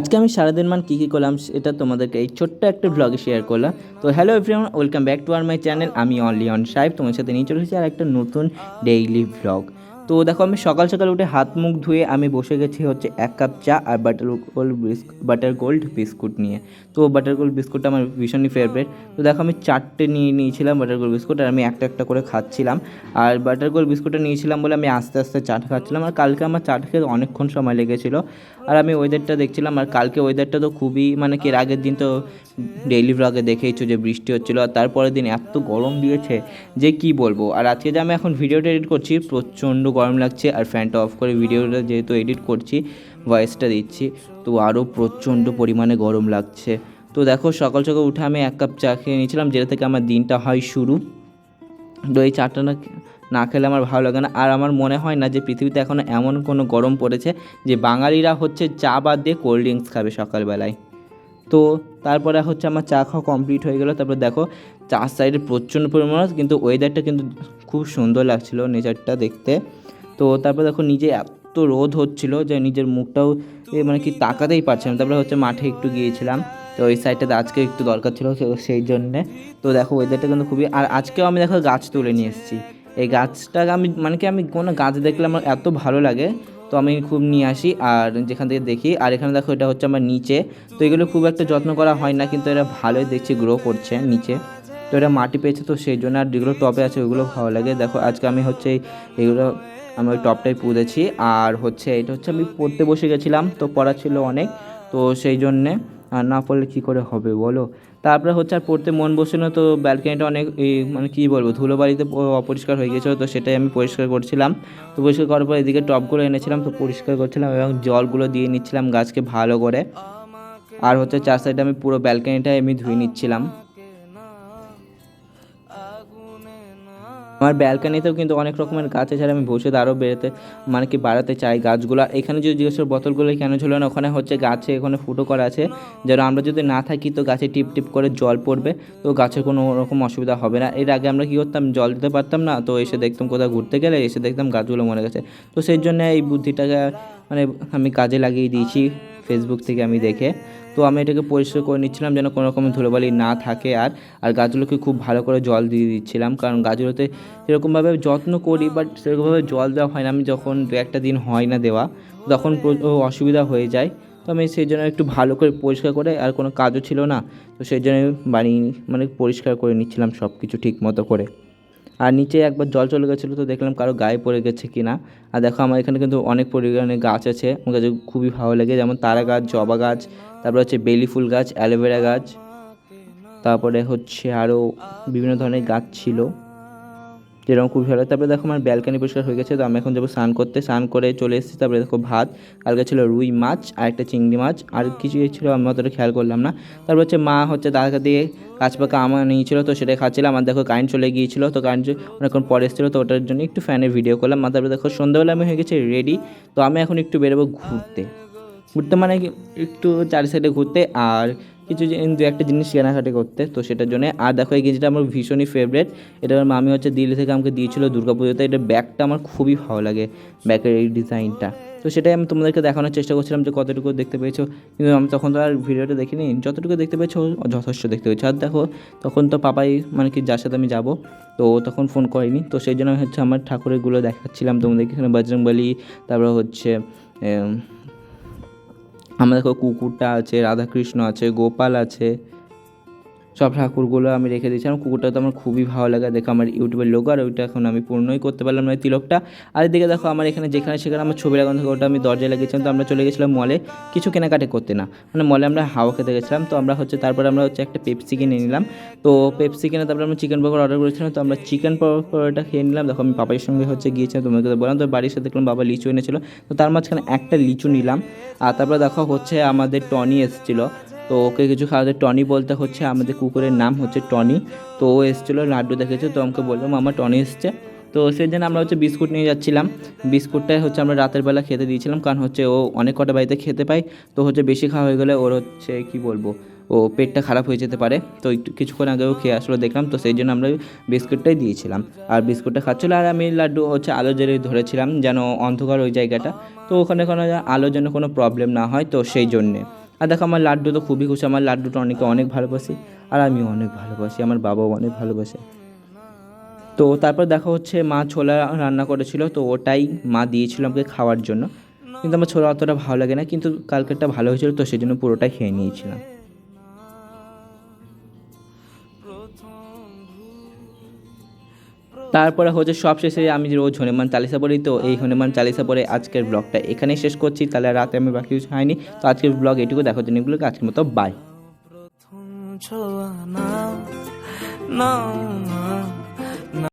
আজকে আমি সারাদিন কী করলাম সেটা তোমাদেরকে এই ছোট্ট একটা ব্লগে শেয়ার করলাম। তো hello everyone, welcome back to my channel. আমি অনলি অন সাহেব তোমার সাথে নিয়ে চলে এসেছি আর একটা নতুন ডেইলি ব্লগ। তো দেখো, আমি সকাল সকাল উঠে হাত মুখ ধুয়ে আমি বসে গেছি হচ্ছে 1 কাপ চা আর বাটার গোল্ড বিস্কুট নিয়ে। তো বাটার গোল্ড বিস্কুটটা আমার ভীষণই ফেভারিট। তো দেখো, আমি 4টে নিয়ে নিয়েছিলাম বাটার গোল্ড বিস্কুট, আর আমি একটা একটা করে খাচ্ছিলাম। আর বাটার গোল্ড বিস্কুটটা নিয়েছিলাম বলে আমি আস্তে আস্তে চাটা খাচ্ছিলাম। আর কালকে আমার চাটা খেতে অনেকক্ষণ সময় লেগেছিলো। আর আমি ওয়েদারটা দেখছিলাম, আর কালকে ওয়েদারটা তো খুবই কি এর আগের দিন তো ডেইলি ব্লগে দেখেইছো যে বৃষ্টি হচ্ছিলো, আর তারপরের দিন এত গরম দিয়েছে যে কি বলবো। আর আজকে যে আমি এখন ভিডিওটা এডিট করছি প্রচণ্ড গরম লাগছে, আর ফ্যানটা অফ করে ভিডিওটা যেহেতু এডিট করছি, ভয়েসটা দিচ্ছি, তো আরও প্রচণ্ড পরিমাণে গরম লাগছে। তো দেখো, সকাল সকাল উঠে আমি 1 কাপ চা খেয়ে নিয়েছিলাম, যেটা থেকে আমার দিনটা হয় শুরু। তো এই চাটা না খেলে আমার ভালো লাগে না। আর আমার মনে হয় না যে পৃথিবীতে এখনও এমন কোনো গরম পড়েছে যে বাঙালিরা হচ্ছে চা বাদ দিয়ে কোল্ড ড্রিঙ্কস খাবে সকালবেলায়। তো তারপরে হচ্ছে আমার চা খাওয়া কমপ্লিট হয়ে গেলো। তারপর দেখো, চার সাইডে প্রচণ্ড পরিমাণ, কিন্তু ওয়েদারটা কিন্তু খুব সুন্দর লাগছিলো নেচারটা দেখতে। তো তারপর দেখো, নিজে এত রোদ হচ্ছিলো যে নিজের মুখটাও তাকাতেই পারছিলাম। তারপরে হচ্ছে মাঠে একটু গিয়েছিলাম, তো ওই সাইডটাতে আজকে একটু দরকার ছিল সেই জন্যে। তো দেখো, ওয়েদারটা কিন্তু খুবই, আর আজকেও আমি দেখো গাছ তুলে নিয়ে এসেছি। এই গাছটাকে আমি আমি কোনো গাছ দেখলে আমার এত ভালো লাগে, তো আমি খুব নিয়ে আসি আর যেখান থেকে দেখি। আর এখানে দেখো, এটা হচ্ছে আমার নিচে। তো এগুলো খুব একটা যত্ন করা হয় না, কিন্তু এরা ভালোই দেখছি গ্রো করছে নিচে। তো এটা মাটি পেয়েছে, তো সেই জন্য। আর যেগুলো টপে আছে ওইগুলো ভালো লাগে। দেখো, আজকে আমি হচ্ছে এগুলো আমি ওই টপটাই পুঁতেছি। আর হচ্ছে এটা হচ্ছে আমি পড়তে বসে গেছিলাম, তো পড়া ছিল অনেক, তো সেই জন্যে। আর না পড়লে কী করে হবে বলো। তারপরে হচ্ছে আর পড়তে মন বসে না, তো ব্যালকনিটা অনেক কী বলবো, ধুলোবালিতে অপরিষ্কার হয়ে গেছিলো, তো সেটাই আমি পরিষ্কার করছিলাম। তো পরিষ্কার করার পর এদিকে টবগুলো এনেছিলাম, তো পরিষ্কার করছিলাম এবং জলগুলো দিয়ে নিচ্ছিলাম গাছকে ভালো করে। আর হচ্ছে চার সাইডে আমি পুরো ব্যালকনিটাই আমি ধুয়ে নিচ্ছিলাম। আমার ব্যালকানিতেও কিন্তু অনেক রকমের গাছ আছে, আর আমি ভবিষ্যতে আরও বাড়াতে চাই গাছগুলো। এখানে যদি জিজ্ঞেস বোতলগুলো কেন ঝুলো না, ওখানে হচ্ছে গাছে এখানে ফুটো করা আছে, যেন আমরা যদি না থাকি তো গাছে টিপ টিপ করে জল পড়বে, তো গাছের কোনো রকম অসুবিধা হবে না। এর আগে আমরা কী করতাম, জল দিতে পারতাম না, তো এসে দেখতাম কোথাও ঘুরতে গেলে এসে দেখতাম গাছগুলো মরে গেছে। তো সেই জন্য এই বুদ্ধিটাকে আমি কাজে লাগিয়ে দিয়েছি ফেসবুক থেকে আমি দেখে। তো আমি এটাকে পরিষ্কার করে নিচ্ছিলাম যেন কোনো রকম ধুলোবালি না থাকে। আর গাছগুলোকে খুব ভালো করে জল দিয়ে দিচ্ছিলাম, কারণ গাছগুলোতে সেরকমভাবে যত্ন করি, বাট সেরকমভাবে জল দেওয়া হয় না। আমি যখন 2-1 দিন হয় না দেওয়া, তখন অসুবিধা হয়ে যায়। তো আমি সেই জন্য একটু ভালো করে পরিষ্কার করে, আর কোনো কাজও ছিল না, তো সেই জন্য বানিয়ে পরিষ্কার করে নিচ্ছিলাম সব কিছু ঠিক মতো করে। আর নিচে একবার জল চলে গেছিলো, তো দেখলাম কারো গায়ে পড়ে গেছে কি না। আর দেখো, আমার এখানে কিন্তু অনেক পরিমাণে গাছ আছে, আমার কাছে খুবই ভালো লাগে, যেমন তারা গাছ, জবা গাছ, তারপরে হচ্ছে বেলি ফুল গাছ, অ্যালোভেরা গাছ, তারপরে হচ্ছে আরও বিভিন্ন ধরনের গাছ ছিল, যেরকম খুবই ভালো। তারপরে দেখো, আমার ব্যালকানি পরিষ্কার হয়ে গেছে, তো আমি এখন যাবো স্নান করতে। স্নান করে চলে এসেছি। তারপরে দেখো, ভাত, কালকে ছিল রুই মাছ আর একটা চিংড়ি মাছ, আর কিছু ছিল আমি অতটা খেয়াল করলাম না। তারপর হচ্ছে মা হচ্ছে দাদা দিয়ে কাঁচ পাকা আম নিয়েছিলো, তো সেটাই খাচ্ছিলাম। আর দেখো, কারেন্ট চলে গিয়েছিলো, তো কারেন্ট অনেকক্ষণ পরে এসেছিলো, তো ওটার জন্য একটু ফ্যানের ভিডিও করলাম। আর তারপরে দেখো, সন্ধ্যাবেলা আমি হয়ে গেছি রেডি। তো আমি এখন একটু বেরোবো ঘুরতে একটু চারি সাইডে ঘুরতে, আর কিছু 2-1টা জিনিস কেনাকাটি করতে, তো সেটার জন্য। আর দেখো, এই গেঞ্জিটা আমার ভীষণই ফেভারিট। এটা আমার মামি হচ্ছে দিল্লি থেকে আমাকে দিয়েছিল দুর্গাপুজোতে। এটা ব্যাগটা আমার খুবই ভালো লাগে, ব্যাগের এই ডিজাইনটা। তো সেটাই আমি তোমাদেরকে দেখানোর চেষ্টা করছিলাম যে কতটুকু দেখতে পেয়েছো, কিন্তু আমি তখন তো আর ভিডিওটা দেখিনি। যতটুকু দেখতে পেয়েছো যথেষ্ট দেখতে পেয়েছো। আর দেখো, তখন তো পাপাই যার সাথে আমি যাব, তো তখন ফোন করেনি, তো সেই জন্য হচ্ছে আমার ঠাকুরেরগুলো দেখাচ্ছিলাম তোমাদেরকে। এখানে বজরংবলী, তারপর হচ্ছে আমাদের কুকুরটা আছে, রাধাকৃষ্ণ আছে, গোপাল আছে, সব ঠাকুরগুলো আমি রেখে দিয়েছিলাম। কুকুরটা তো আমার খুবই ভালো লাগে, দেখো আমার ইউটিউবের লোগো, আর ওইটা এখন আমি পূর্ণই করতে পারলাম না তিলকটা। আর এদিকে দেখো, আমার এখানে যেখানে সেখানে আমার ছবি লাগানো থাকে, ওটা আমি দরজায় লাগিয়েছিলাম। তো আমরা চলে গেছিলাম মলে কিছু কেনাকাটি করতে, না মলে আমরা হাওয়া খেতে গেছিলাম। তো আমরা হচ্ছে তারপরে আমরা হচ্ছে একটা পেপসি কিনে নিলাম। তো পেপসি কিনে তারপরে আমরা চিকেন পকোড়া অর্ডার করেছিলাম, তো আমরা চিকেন পকোড়াটা খেয়ে নিলাম। দেখো, আমি বাবার সঙ্গে হচ্ছে গিয়েছিলাম, তোমাকে বললাম। তো বাড়ির সাথে দেখলাম বাবা লিচু এনেছিলো, তো তার মাঝখানে একটা লিচু নিলাম। আর তারপরে দেখো হচ্ছে আমাদের টনি এসেছিলো, তো ওকে কিছু খাওয়াতে। টনি বলতে হচ্ছে আমাদের কুকুরের নাম হচ্ছে টনি। তো ও এসেছিলো, লাড্ডু দেখেছে, তো আমাকে বললাম আমার টনি এসছে। তো সেই জন্য আমরা হচ্ছে বিস্কুট নিয়ে যাচ্ছিলাম। বিস্কুটটাই হচ্ছে আমরা রাতের বেলা খেতে দিয়েছিলাম, কারণ হচ্ছে ও অনেক কটা বাড়িতে খেতে পায়, তো হচ্ছে বেশি খাওয়া হয়ে গেলে ওর হচ্ছে কী বলবো, ও পেটটা খারাপ হয়ে যেতে পারে। তো একটু কিছুক্ষণ আগেও খেয়ে আসলো দেখলাম, তো সেই জন্য আমরা বিস্কুটটাই দিয়েছিলাম। আর বিস্কুটটা খাচ্ছিলো, আর আমি লাড্ডু হচ্ছে আলো জ্বেলে ধরেছিলাম, যেন অন্ধকার ওই জায়গাটা, তো ওখানে কোনো আলো যেন কোনো প্রবলেম না হয়, তো সেই জন্যে। আর দেখো আমার লাড্ডু তো খুবই খুশি, আমার লাড্ডুটা অনেকে অনেক ভালোবাসে আর আমিও অনেক ভালোবাসি, আমার বাবাও অনেক ভালোবাসে। তো তারপর দেখা হচ্ছে মা ছোলা রান্না করেছিল, তো ওটাই মা দিয়েছিল আমাকে খাওয়ার জন্য। কিন্তু আমার ছোলা অতটা ভালো লাগে না, কিন্তু কালকেরটা ভালো হয়েছিল তো সেই জন্য পুরোটাই খেয়ে নিয়েছিলাম। তারপরে হচ্ছে সব শেষে আমি রোজ হনুমান চালিসা পড়ি, তো এই হনুমান চালিসা পড়ে আজকের ব্লগটা এখানেই শেষ করছি। তাহলে রাতে আমি বাকি কিছু হয়নি, তো আজকের ব্লগ এটুকু দেখো জিনিসগুলোকে আজকের মতো বাই।